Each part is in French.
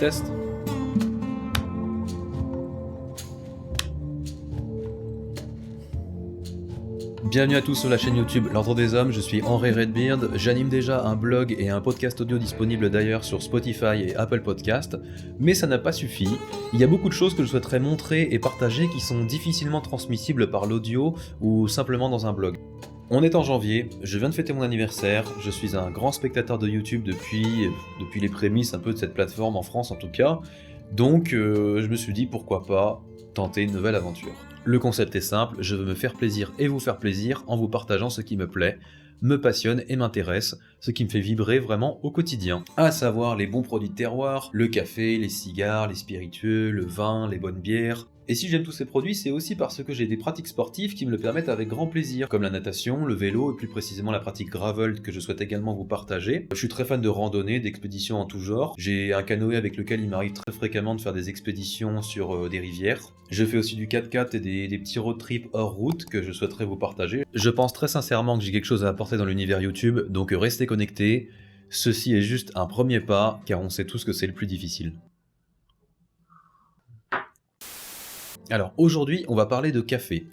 test. Bienvenue à tous sur la chaîne YouTube L'Ordre des Hommes, je suis Henry Redbeard, j'anime déjà un blog et un podcast audio disponible d'ailleurs sur Spotify et Apple Podcast, mais ça n'a pas suffi, il y a beaucoup de choses que je souhaiterais montrer et partager qui sont difficilement transmissibles par l'audio ou simplement dans un blog. On est en janvier, je viens de fêter mon anniversaire, je suis un grand spectateur de YouTube depuis les prémices un peu de cette plateforme en France en tout cas, donc je me suis dit pourquoi pas tenter une nouvelle aventure. Le concept est simple, je veux me faire plaisir et vous faire plaisir en vous partageant ce qui me plaît, me passionne et m'intéresse, ce qui me fait vibrer vraiment au quotidien. À savoir les bons produits de terroir, le café, les cigares, les spiritueux, le vin, les bonnes bières. Et si j'aime tous ces produits, c'est aussi parce que j'ai des pratiques sportives qui me le permettent avec grand plaisir, comme la natation, le vélo et plus précisément la pratique gravel que je souhaite également vous partager. Je suis très fan de randonnée, d'expéditions en tout genre. J'ai un canoë avec lequel il m'arrive très fréquemment de faire des expéditions sur des rivières. Je fais aussi du 4x4 et des petits road trips hors route que je souhaiterais vous partager. Je pense très sincèrement que j'ai quelque chose à apporter dans l'univers YouTube, donc restez connectés. Ceci est juste un premier pas, car on sait tous que c'est le plus difficile. Alors aujourd'hui, on va parler de café.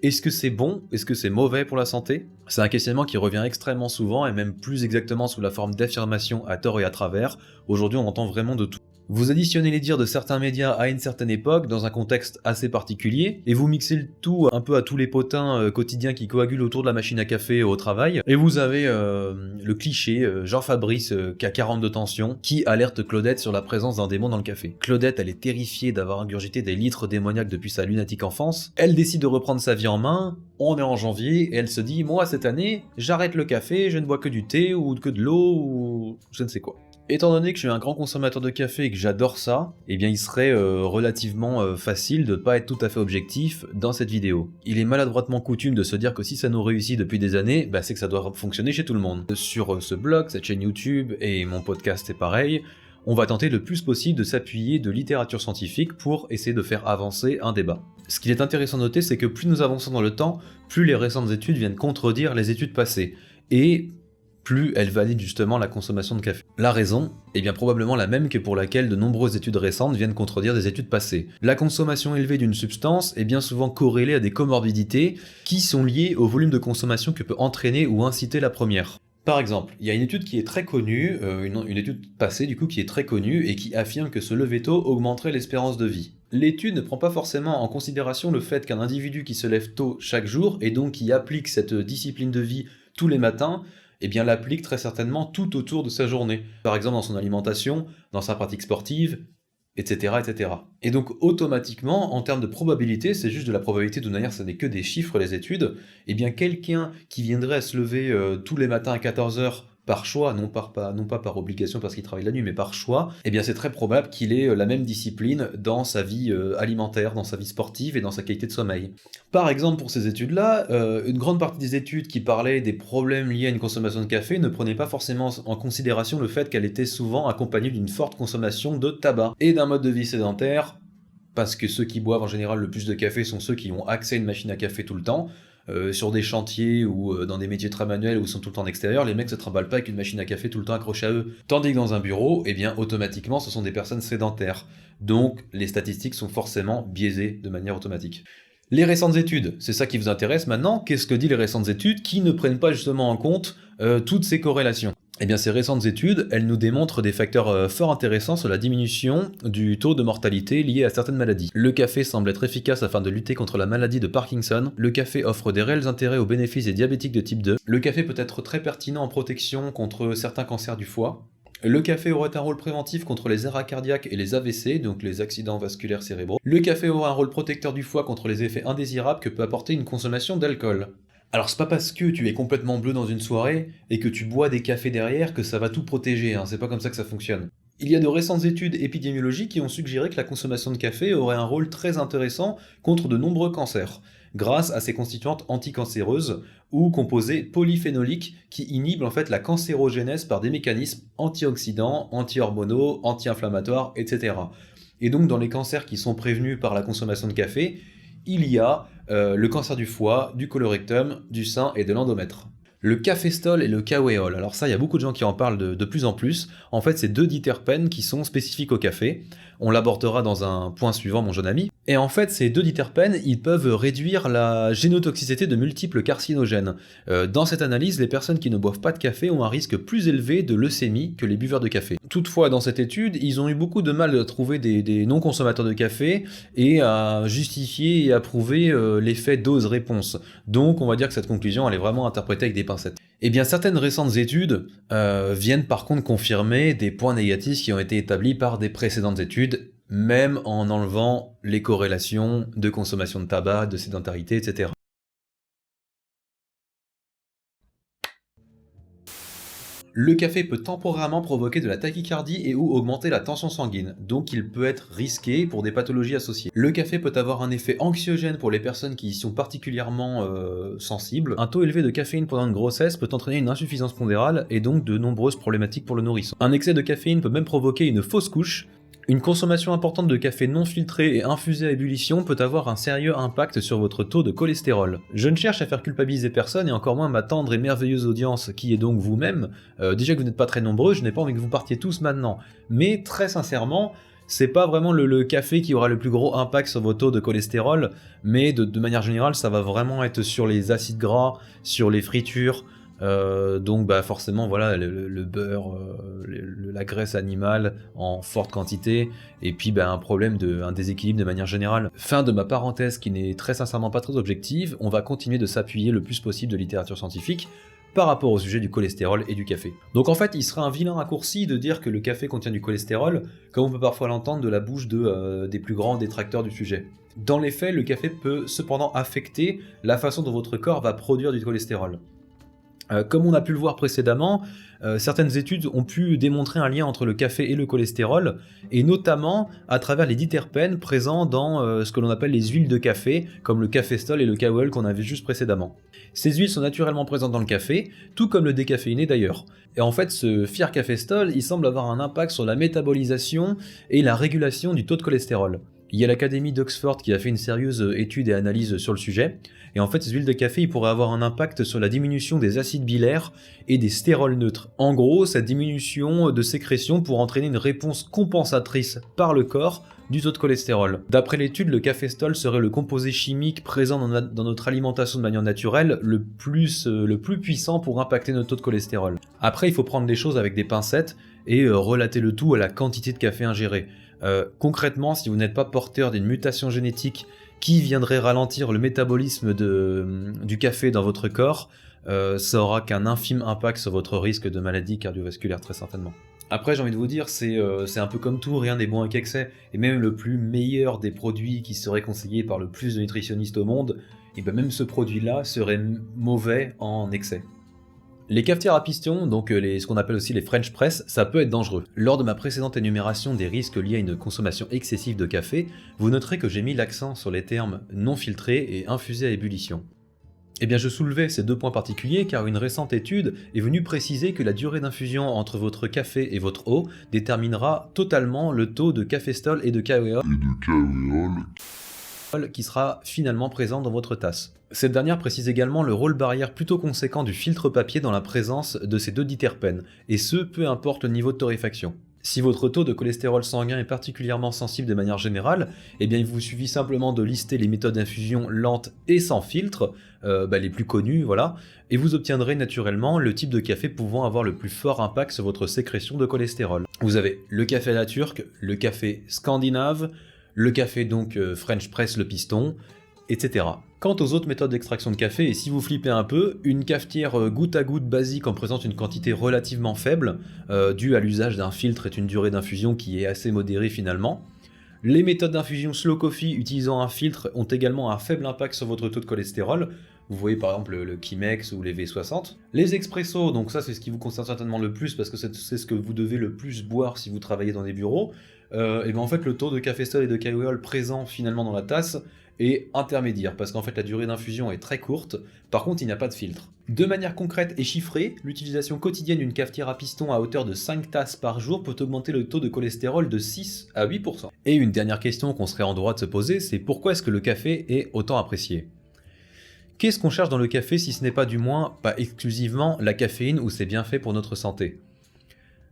Est-ce que c'est bon? Est-ce que c'est mauvais pour la santé? C'est un questionnement qui revient extrêmement souvent et même plus exactement sous la forme d'affirmations à tort et à travers. Aujourd'hui, on entend vraiment de tout. Vous additionnez les dires de certains médias à une certaine époque, dans un contexte assez particulier, et vous mixez le tout un peu à tous les potins quotidiens qui coagulent autour de la machine à café au travail, et vous avez le cliché Jean-Fabrice qui a 42 tensions, qui alerte Claudette sur la présence d'un démon dans le café. Claudette, elle est terrifiée d'avoir ingurgité des litres démoniaques depuis sa lunatique enfance, elle décide de reprendre sa vie en main, on est en janvier, et elle se dit « Moi, cette année, j'arrête le café, je ne bois que du thé, ou que de l'eau, ou je ne sais quoi ». Étant donné que je suis un grand consommateur de café et que j'adore ça, eh bien il serait relativement facile de ne pas être tout à fait objectif dans cette vidéo. Il est maladroitement coutume de se dire que si ça nous réussit depuis des années, bah c'est que ça doit fonctionner chez tout le monde. Sur ce blog, cette chaîne YouTube et mon podcast est pareil, on va tenter le plus possible de s'appuyer de littérature scientifique pour essayer de faire avancer un débat. Ce qu'il est intéressant de noter, c'est que plus nous avançons dans le temps, plus les récentes études viennent contredire les études passées. Et plus elle valide justement la consommation de café. La raison est bien probablement la même que pour laquelle de nombreuses études récentes viennent contredire des études passées. La consommation élevée d'une substance est bien souvent corrélée à des comorbidités qui sont liées au volume de consommation que peut entraîner ou inciter la première. Par exemple, il y a une étude qui est très connue, une étude passée du coup qui est très connue et qui affirme que se lever tôt augmenterait l'espérance de vie. L'étude ne prend pas forcément en considération le fait qu'un individu qui se lève tôt chaque jour et donc qui applique cette discipline de vie tous les matins, eh bien l'applique très certainement tout autour de sa journée. Par exemple dans son alimentation, dans sa pratique sportive, etc. etc. Et donc automatiquement, en termes de probabilité, c'est juste de la probabilité, de toute manière ce n'est que des chiffres les études, eh bien quelqu'un qui viendrait à se lever tous les matins à 14h par choix, non pas par obligation parce qu'il travaille la nuit, mais par choix, eh bien c'est très probable qu'il ait la même discipline dans sa vie alimentaire, dans sa vie sportive et dans sa qualité de sommeil. Par exemple, pour ces études-là, une grande partie des études qui parlaient des problèmes liés à une consommation de café ne prenaient pas forcément en considération le fait qu'elle était souvent accompagnée d'une forte consommation de tabac et d'un mode de vie sédentaire, parce que ceux qui boivent en général le plus de café sont ceux qui ont accès à une machine à café tout le temps. Sur des chantiers ou dans des métiers très manuels où ils sont tout le temps en extérieur, les mecs se trimballent pas avec une machine à café tout le temps accrochée à eux. Tandis que dans un bureau, eh bien automatiquement ce sont des personnes sédentaires. Donc les statistiques sont forcément biaisées de manière automatique. Les récentes études, c'est ça qui vous intéresse maintenant. Qu'est-ce que disent les récentes études qui ne prennent pas justement en compte toutes ces corrélations? Eh bien ces récentes études, elles nous démontrent des facteurs fort intéressants sur la diminution du taux de mortalité lié à certaines maladies. Le café semble être efficace afin de lutter contre la maladie de Parkinson. Le café offre des réels intérêts aux bénéfices des diabétiques de type 2. Le café peut être très pertinent en protection contre certains cancers du foie. Le café aurait un rôle préventif contre les arrêts cardiaques et les AVC, donc les accidents vasculaires cérébraux. Le café aura un rôle protecteur du foie contre les effets indésirables que peut apporter une consommation d'alcool. Alors c'est pas parce que tu es complètement bleu dans une soirée et que tu bois des cafés derrière que ça va tout protéger, c'est pas comme ça que ça fonctionne. Il y a de récentes études épidémiologiques qui ont suggéré que la consommation de café aurait un rôle très intéressant contre de nombreux cancers, grâce à ses constituantes anticancéreuses ou composés polyphénoliques qui inhibent en fait la cancérogénèse par des mécanismes antioxydants, anti-hormonaux, anti-inflammatoires, etc. Et donc dans les cancers qui sont prévenus par la consommation de café, il y a le cancer du foie, du colorectum, du sein et de l'endomètre. Le caféstol et le kaweol. Alors ça, il y a beaucoup de gens qui en parlent de plus en plus. En fait, c'est deux diterpènes qui sont spécifiques au café. On l'abordera dans un point suivant, mon jeune ami. Et en fait, ces deux diterpènes, ils peuvent réduire la génotoxicité de multiples carcinogènes. Dans cette analyse, les personnes qui ne boivent pas de café ont un risque plus élevé de leucémie que les buveurs de café. Toutefois, dans cette étude, ils ont eu beaucoup de mal à trouver des non-consommateurs de café et à justifier et à prouver l'effet dose-réponse. Donc, on va dire que cette conclusion, elle est vraiment interprétée avec des pincettes. Eh bien, certaines récentes études viennent par contre confirmer des points négatifs qui ont été établis par des précédentes études, même en enlevant les corrélations de consommation de tabac, de sédentarité, etc. Le café peut temporairement provoquer de la tachycardie et ou augmenter la tension sanguine, donc il peut être risqué pour des pathologies associées. Le café peut avoir un effet anxiogène pour les personnes qui y sont particulièrement sensibles. Un taux élevé de caféine pendant une grossesse peut entraîner une insuffisance pondérale et donc de nombreuses problématiques pour le nourrisson. Un excès de caféine peut même provoquer une fausse couche. Une consommation importante de café non filtré et infusé à ébullition peut avoir un sérieux impact sur votre taux de cholestérol. Je ne cherche à faire culpabiliser personne et encore moins ma tendre et merveilleuse audience qui est donc vous-même. Déjà que vous n'êtes pas très nombreux, je n'ai pas envie que vous partiez tous maintenant. Mais très sincèrement, c'est pas vraiment le café qui aura le plus gros impact sur vos taux de cholestérol, mais de manière générale, ça va vraiment être sur les acides gras, sur les fritures. Donc forcément voilà le beurre, la graisse animale en forte quantité et puis un problème un déséquilibre de manière générale. Fin de ma parenthèse qui n'est très sincèrement pas très objective, on va continuer de s'appuyer le plus possible de littérature scientifique par rapport au sujet du cholestérol et du café. Donc en fait il serait un vilain raccourci de dire que le café contient du cholestérol comme on peut parfois l'entendre de la bouche des plus grands détracteurs du sujet. Dans les faits, le café peut cependant affecter la façon dont votre corps va produire du cholestérol. Comme on a pu le voir précédemment, certaines études ont pu démontrer un lien entre le café et le cholestérol, et notamment à travers les diterpènes présents dans ce que l'on appelle les huiles de café, comme le caféstol et le kaweol qu'on avait juste précédemment. Ces huiles sont naturellement présentes dans le café, tout comme le décaféiné d'ailleurs. Et en fait, ce fier caféstol, il semble avoir un impact sur la métabolisation et la régulation du taux de cholestérol. Il y a l'Académie d'Oxford qui a fait une sérieuse étude et analyse sur le sujet, et en fait ces huiles de café ils pourraient avoir un impact sur la diminution des acides bilaires et des stérols neutres. En gros, cette diminution de sécrétion pourrait entraîner une réponse compensatrice par le corps du taux de cholestérol. D'après l'étude, le caféstol serait le composé chimique présent dans notre alimentation de manière naturelle le plus puissant pour impacter notre taux de cholestérol. Après, il faut prendre les choses avec des pincettes et relater le tout à la quantité de café ingéré. Concrètement, si vous n'êtes pas porteur d'une mutation génétique qui viendrait ralentir le métabolisme du café dans votre corps, ça aura qu'un infime impact sur votre risque de maladie cardiovasculaire très certainement. Après, j'ai envie de vous dire, c'est un peu comme tout, rien n'est bon avec excès, et même le plus meilleur des produits qui serait conseillé par le plus de nutritionnistes au monde, et même ce produit-là serait mauvais en excès. Les cafetières à piston, donc ce qu'on appelle aussi les French press, ça peut être dangereux. Lors de ma précédente énumération des risques liés à une consommation excessive de café, vous noterez que j'ai mis l'accent sur les termes non filtrés et infusés à ébullition. Eh bien je soulevais ces deux points particuliers car une récente étude est venue préciser que la durée d'infusion entre votre café et votre eau déterminera totalement le taux de caféstol et de kaweol qui sera finalement présent dans votre tasse. Cette dernière précise également le rôle barrière plutôt conséquent du filtre papier dans la présence de ces deux diterpènes, et ce peu importe le niveau de torréfaction. Si votre taux de cholestérol sanguin est particulièrement sensible de manière générale, eh bien il vous suffit simplement de lister les méthodes d'infusion lentes et sans filtre, les plus connues, voilà, et vous obtiendrez naturellement le type de café pouvant avoir le plus fort impact sur votre sécrétion de cholestérol. Vous avez le café à la turque, le café scandinave, le café donc French press le piston, etc. Quant aux autres méthodes d'extraction de café, et si vous flippez un peu, une cafetière goutte à goutte basique en présente une quantité relativement faible, due à l'usage d'un filtre et une durée d'infusion qui est assez modérée finalement. Les méthodes d'infusion slow coffee utilisant un filtre ont également un faible impact sur votre taux de cholestérol. Vous voyez par exemple le Chemex ou les V60. Les expressos, donc ça c'est ce qui vous concerne certainement le plus parce que c'est ce que vous devez le plus boire si vous travaillez dans des bureaux. Et en fait le taux de caféstol et de kaweol présent finalement dans la tasse est intermédiaire parce qu'en fait la durée d'infusion est très courte, par contre il n'y a pas de filtre. De manière concrète et chiffrée, l'utilisation quotidienne d'une cafetière à piston à hauteur de 5 tasses par jour peut augmenter le taux de cholestérol de 6 à 8%. Et une dernière question qu'on serait en droit de se poser, c'est pourquoi est-ce que le café est autant apprécié ? Qu'est-ce qu'on cherche dans le café si ce n'est pas du moins, pas exclusivement, la caféine ou ses bienfaits pour notre santé?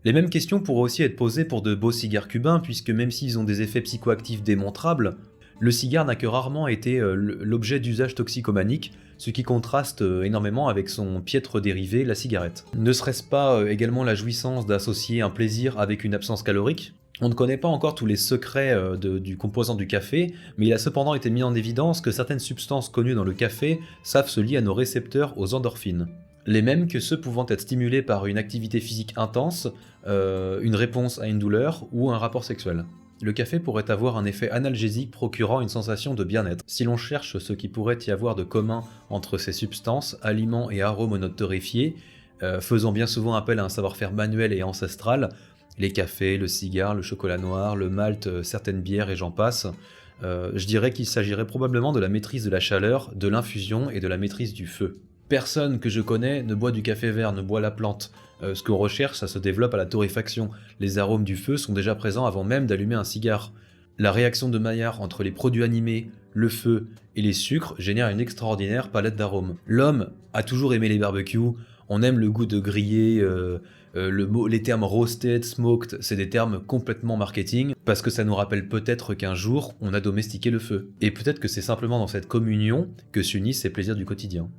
Les mêmes questions pourraient aussi être posées pour de beaux cigares cubains, puisque même s'ils ont des effets psychoactifs démontrables, le cigare n'a que rarement été l'objet d'usage toxicomanique, ce qui contraste énormément avec son piètre dérivé, la cigarette. Ne serait-ce pas également la jouissance d'associer un plaisir avec une absence calorique? On ne connaît pas encore tous les secrets du composant du café, mais il a cependant été mis en évidence que certaines substances connues dans le café savent se lier à nos récepteurs aux endorphines. Les mêmes que ceux pouvant être stimulés par une activité physique intense, une réponse à une douleur ou un rapport sexuel. Le café pourrait avoir un effet analgésique procurant une sensation de bien-être. Si l'on cherche ce qui pourrait y avoir de commun entre ces substances, aliments et arômes torréfiés, faisant bien souvent appel à un savoir-faire manuel et ancestral, les cafés, le cigare, le chocolat noir, le malt, certaines bières et j'en passe, je dirais qu'il s'agirait probablement de la maîtrise de la chaleur, de l'infusion et de la maîtrise du feu. Personne que je connais ne boit du café vert, ne boit la plante. Ce qu'on recherche, ça se développe à la torréfaction. Les arômes du feu sont déjà présents avant même d'allumer un cigare. La réaction de Maillard entre les produits animés, le feu et les sucres génère une extraordinaire palette d'arômes. L'homme a toujours aimé les barbecues, on aime le goût de grillé, les termes roasted, smoked, c'est des termes complètement marketing, parce que ça nous rappelle peut-être qu'un jour, on a domestiqué le feu. Et peut-être que c'est simplement dans cette communion que s'unissent ces plaisirs du quotidien.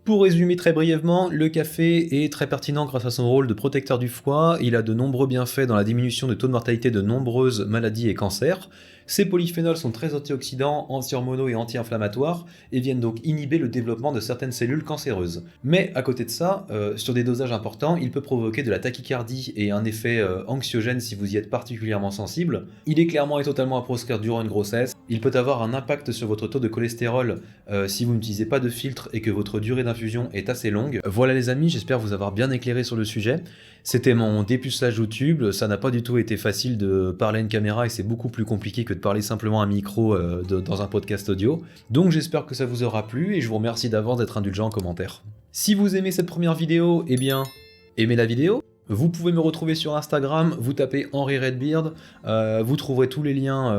Pour résumer très brièvement, le café est très pertinent grâce à son rôle de protecteur du foie, il a de nombreux bienfaits dans la diminution du taux de mortalité de nombreuses maladies et cancers. Ces polyphénols sont très antioxydants, anti-hormonaux et anti-inflammatoires et viennent donc inhiber le développement de certaines cellules cancéreuses. Mais à côté de ça, sur des dosages importants, il peut provoquer de la tachycardie et un effet anxiogène si vous y êtes particulièrement sensible. Il est clairement et totalement à proscrire durant une grossesse. Il peut avoir un impact sur votre taux de cholestérol si vous n'utilisez pas de filtre et que votre durée d'infusion est assez longue. Voilà les amis, j'espère vous avoir bien éclairé sur le sujet. C'était mon dépucelage YouTube, ça n'a pas du tout été facile de parler à une caméra et c'est beaucoup plus compliqué que de parler simplement à un micro dans un podcast audio. Donc j'espère que ça vous aura plu et je vous remercie d'avance d'être indulgent en commentaire. Si vous aimez cette première vidéo, eh bien, aimez la vidéo. Vous pouvez me retrouver sur Instagram, vous tapez Henry Redbeard, vous trouverez tous les liens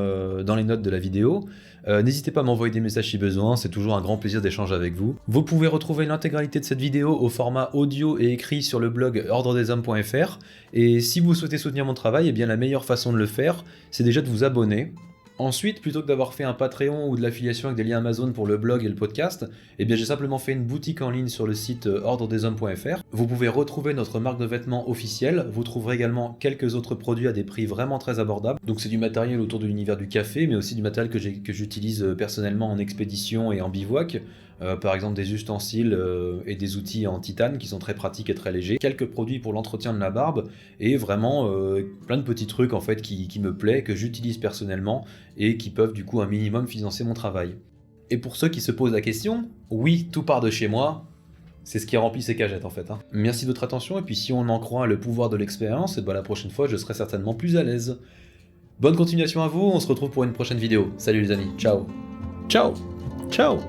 dans les notes de la vidéo. N'hésitez pas à m'envoyer des messages si besoin, c'est toujours un grand plaisir d'échanger avec vous. Vous pouvez retrouver l'intégralité de cette vidéo au format audio et écrit sur le blog ordredeshommes.fr. Et si vous souhaitez soutenir mon travail, eh bien la meilleure façon de le faire, c'est déjà de vous abonner. Ensuite, plutôt que d'avoir fait un Patreon ou de l'affiliation avec des liens Amazon pour le blog et le podcast, eh bien j'ai simplement fait une boutique en ligne sur le site ordredeshommes.fr. Vous pouvez retrouver notre marque de vêtements officielle, vous trouverez également quelques autres produits à des prix vraiment très abordables. Donc c'est du matériel autour de l'univers du café, mais aussi du matériel que j'utilise personnellement en expédition et en bivouac. Par exemple des ustensiles et des outils en titane qui sont très pratiques et très légers, quelques produits pour l'entretien de la barbe et vraiment plein de petits trucs en fait qui me plaisent, que j'utilise personnellement et qui peuvent du coup un minimum financer mon travail. Et pour ceux qui se posent la question, oui, tout part de chez moi, c'est ce qui remplit ces cagettes en fait. Merci de votre attention et puis si on en croit le pouvoir de l'expérience, et ben la prochaine fois je serai certainement plus à l'aise. Bonne continuation à vous, on se retrouve pour une prochaine vidéo. Salut les amis, ciao. Ciao. Ciao.